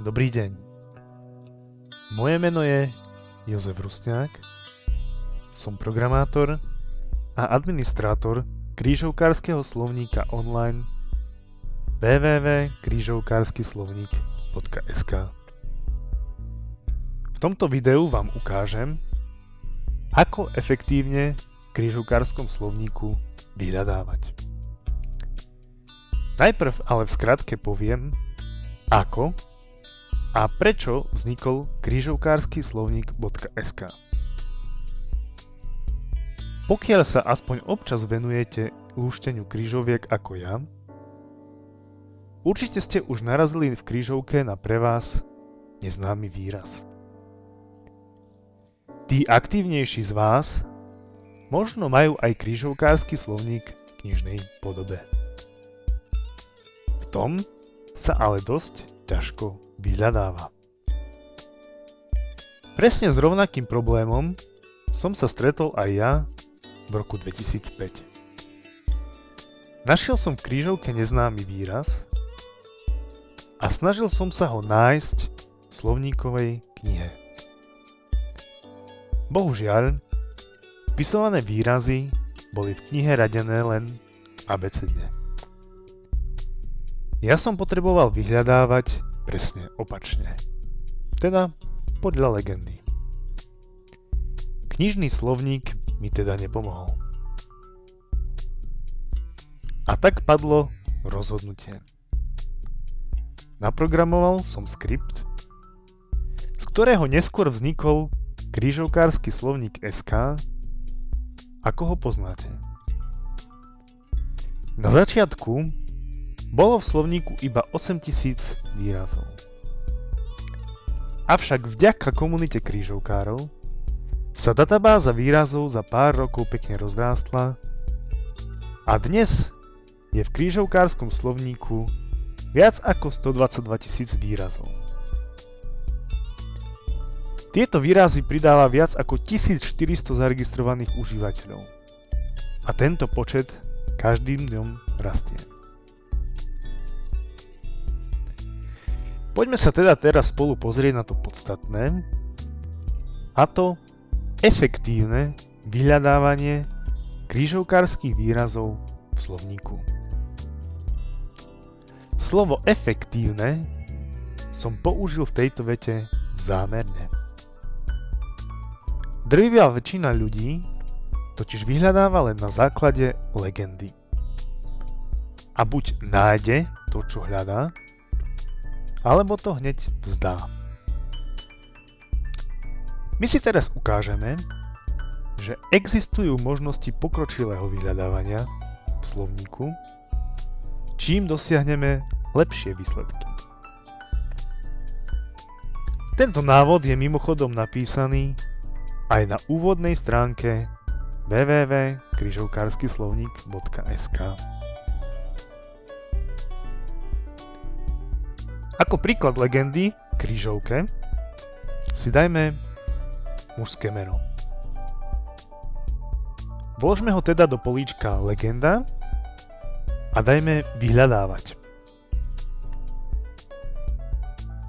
Dobrý deň. Moje meno je Jozef Rusňák, som programátor a administrátor krížovkárskeho slovníka online www.križovkarskyslovnik.sk. V tomto videu vám ukážem, ako efektívne v krížovkárskom slovníku vyhľadávať. Najprv ale v skratke poviem, ako a prečo vznikol krížovkársky slovník.sk. Pokiaľ sa aspoň občas venujete lúšteniu krížoviek ako ja, určite ste už narazili v krížovke na pre vás neznámy výraz. Tí aktívnejší z vás možno majú aj krížovkársky slovník v knižnej podobe. V tom sa ale dosť ťažko vyhľadáva. Presne s rovnakým problémom som sa stretol aj ja v roku 2005. Našiel som v krížovke neznámy výraz a snažil som sa ho nájsť v slovníkovej knihe. Bohužiaľ, vpisované výrazy boli v knihe radené len abecedne. Ja som potreboval vyhľadávať presne opačne, teda podľa legendy. Knižný slovník mi teda nepomohol. A tak padlo rozhodnutie. Naprogramoval som skript, z ktorého neskôr vznikol krížovkársky slovník SK, ako ho poznáte. Na začiatku bolo v slovníku iba 8000 výrazov. Avšak vďaka komunite krížovkárov sa databáza výrazov za pár rokov pekne rozrástla a dnes je v krížovkárskom slovníku viac ako 122 000 výrazov. Tieto výrazy pridáva viac ako 1400 zaregistrovaných užívateľov a tento počet každým dňom rastie. Poďme sa teda teraz spolu pozrieť na to podstatné, a to efektívne vyhľadávanie krížovkárskych výrazov v slovníku. Slovo efektívne som použil v tejto vete zámerne. Drvivá väčšina ľudí totiž vyhľadáva len na základe legendy. A buď nájde to, čo hľadá, alebo to hneď vzdá. My si teraz ukážeme, že existujú možnosti pokročilého vyhľadávania v slovníku, čím dosiahneme lepšie výsledky. Tento návod je mimochodom napísaný aj na úvodnej stránke www.križovkarskyslovnik.sk. Ako príklad legendy krížovke si dajme mužské meno. Vložme ho teda do políčka legenda a dajme vyhľadávať.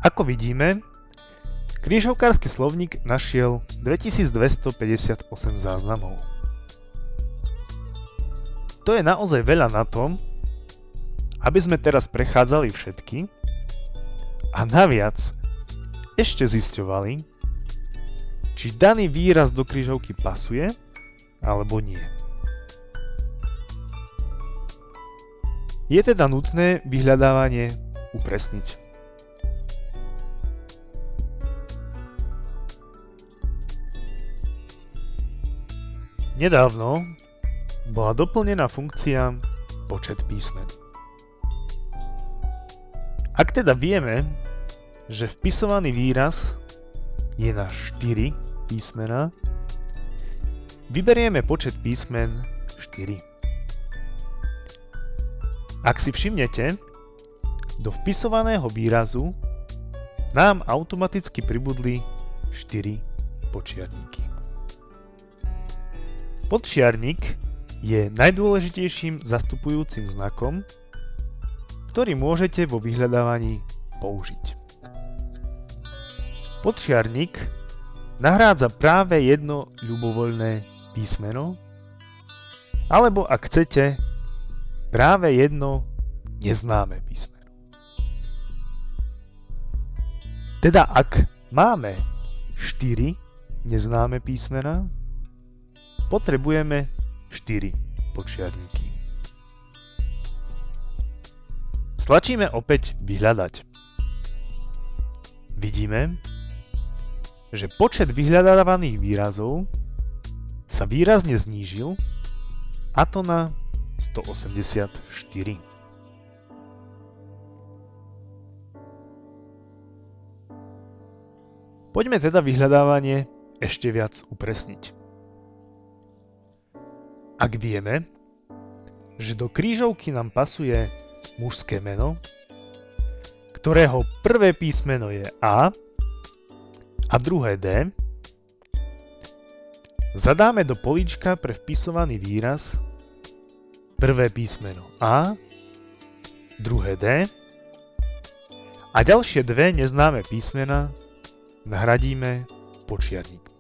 Ako vidíme, krížovkársky slovník našiel 2258 záznamov. To je naozaj veľa na to, aby sme teraz prechádzali všetky a naviac ešte zisťovali, či daný výraz do krížovky pasuje alebo nie. Je teda nutné vyhľadávanie upresniť. Nedávno bola doplnená funkcia počet písmen. Ak teda vieme, že vpisovaný výraz je na 4 písmená, vyberieme počet písmen 4. Ak si všimnete, do vpisovaného výrazu nám automaticky pribudli 4 podčiarníky. Podčiarnik je najdôležitejším zastupujúcim znakom, ktorý môžete vo vyhľadávaní použiť. Podčiarnik nahrádza práve jedno ľubovoľné písmeno, alebo ak chcete, práve jedno neznáme písmeno. Teda ak máme 4 neznáme písmená, potrebujeme 4 podčiarniky. Stlačíme opäť vyhľadať. Vidíme, že počet vyhľadávaných výrazov sa výrazne znížil, a to na 184. Poďme teda vyhľadávanie ešte viac upresniť. Ak vieme, že do krížovky nám pasuje mužské meno, ktorého prvé písmeno je A a druhé D, zadáme do políčka pre vpisovaný výraz prvé písmeno A, druhé D a ďalšie dve neznáme písmena nahradíme počiarníkmi.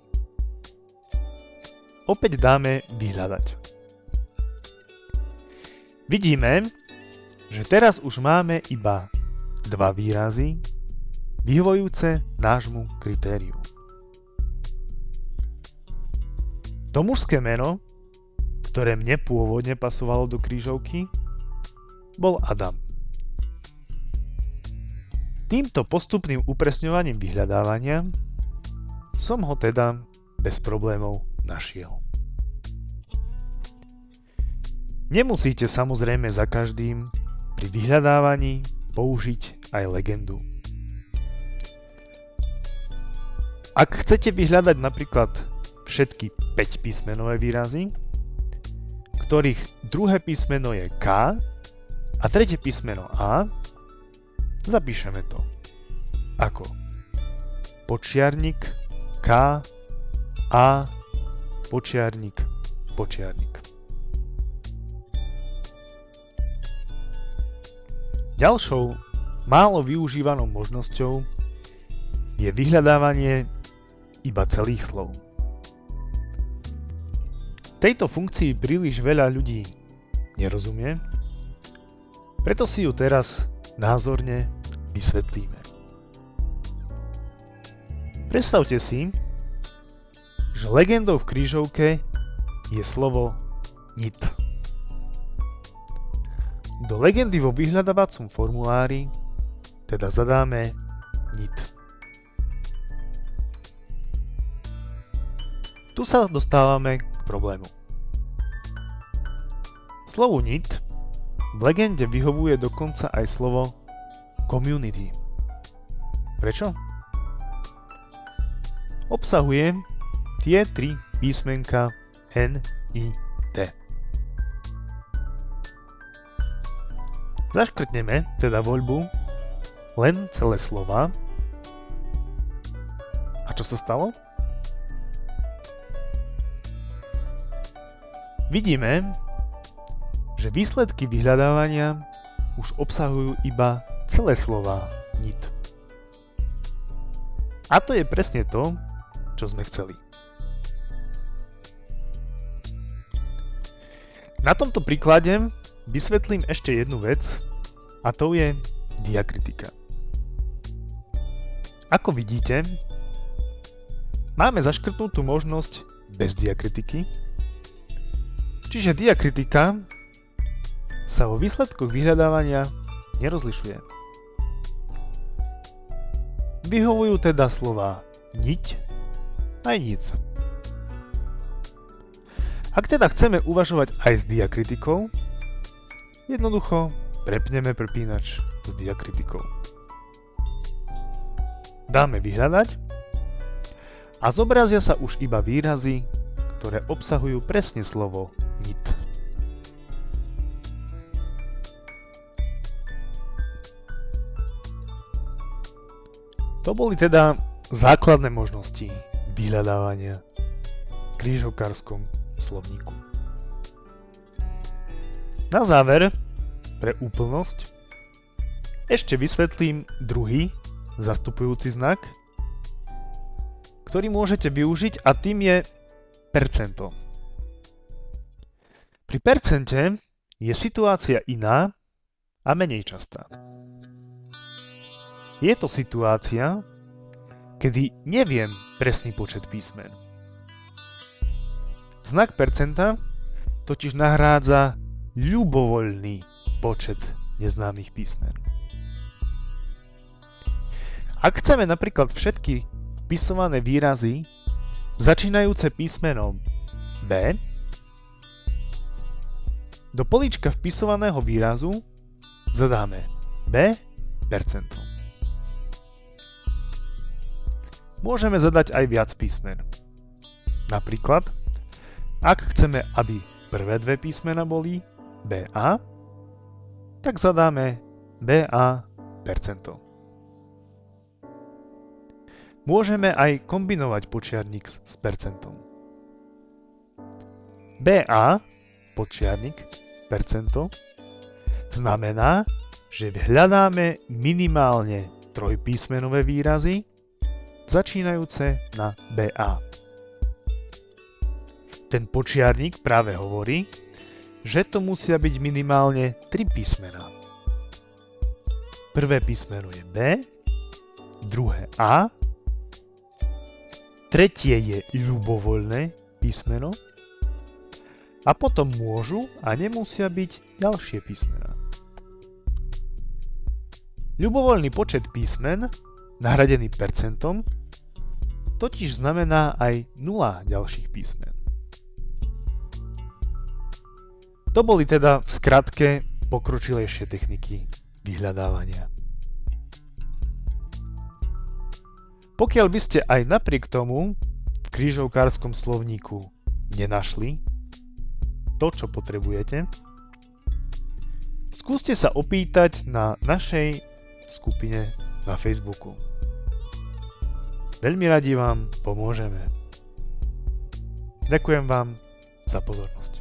Opäť dáme vyhľadať. Vidíme, že teraz už máme iba dva výrazy vyhovujúce nášmu kritériu. To mužské meno, ktoré mne pôvodne pasovalo do krížovky, bol Adam. Týmto postupným upresňovaním vyhľadávania som ho teda bez problémov našiel. Nemusíte samozrejme za každým pri vyhľadávaní použiť aj legendu. Ak chcete vyhľadať napríklad všetky 5-písmenové výrazy, ktorých druhé písmeno je K a tretie písmeno A, zapíšeme to ako počiarnik K, A, počiarnik, počiarnik. Ďalšou málo využívanou možnosťou je vyhľadávanie iba celých slov. Tejto funkcii príliš veľa ľudí nerozumie, preto si ju teraz názorne vysvetlíme. Predstavte si, že legendou v krížovke je slovo nit. Do legendy vo vyhľadávacom formulári teda zadáme nit. Tu sa dostávame k problému. Slovu nit v legende vyhovuje dokonca aj slovo community. Prečo? Obsahuje tie 3 písmenka N, I, T. Zaškrtneme teda voľbu len celé slova. A čo sa stalo? Vidíme, že výsledky vyhľadávania už obsahujú iba celé slová nit. A to je presne to, čo sme chceli. Na tomto príklade vysvetlím ešte jednu vec, a to je diakritika. Ako vidíte, máme zaškrtnutú možnosť bez diakritiky, čiže diakritika sa vo výsledkoch vyhľadávania nerozlišuje. Vyhovujú teda slová niť aj nic. Ak teda chceme uvažovať aj s diakritikou, jednoducho prepneme prepínač s diakritikou. Dáme vyhľadať a zobrazia sa už iba výrazy, ktoré obsahujú presne slovo nit. To boli teda základné možnosti vyhľadávania v krížovkárskom slovníku. Na záver, pre úplnosť, ešte vysvetlím druhý zastupujúci znak, ktorý môžete využiť, a tým je percento. Pri percente je situácia iná a menej častá. Je to situácia, kedy neviem presný počet písmen. Znak percenta totiž nahrádza ľubovoľný počet neznámych písmen. Ak chceme napríklad všetky vpisované výrazy začínajúce písmenom B, do políčka vpisovaného výrazu zadáme B percento. Môžeme zadať aj viac písmen. Napríklad, ak chceme, aby prvé dve písmena boli BA, tak zadáme BA percento. Môžeme aj kombinovať počiarnik s percentom. BA počiarnik percento znamená, že hľadáme minimálne trojpísmenové výrazy začínajúce na BA. Ten počiarnik práve hovorí, že to musia byť minimálne 3 písmená. Prvé písmeno je B, druhé A, tretie je ľubovoľné písmeno a potom môžu a nemusia byť ďalšie písmená. Ľubovoľný počet písmen, nahradený percentom, totiž znamená aj 0 ďalších písmen. To boli teda v skratke pokročilejšie techniky vyhľadávania. Pokiaľ by ste aj napriek tomu v krížovkárskom slovníku nenašli to, čo potrebujete, skúste sa opýtať na našej skupine na Facebooku. Veľmi radi vám pomôžeme. Ďakujem vám za pozornosť.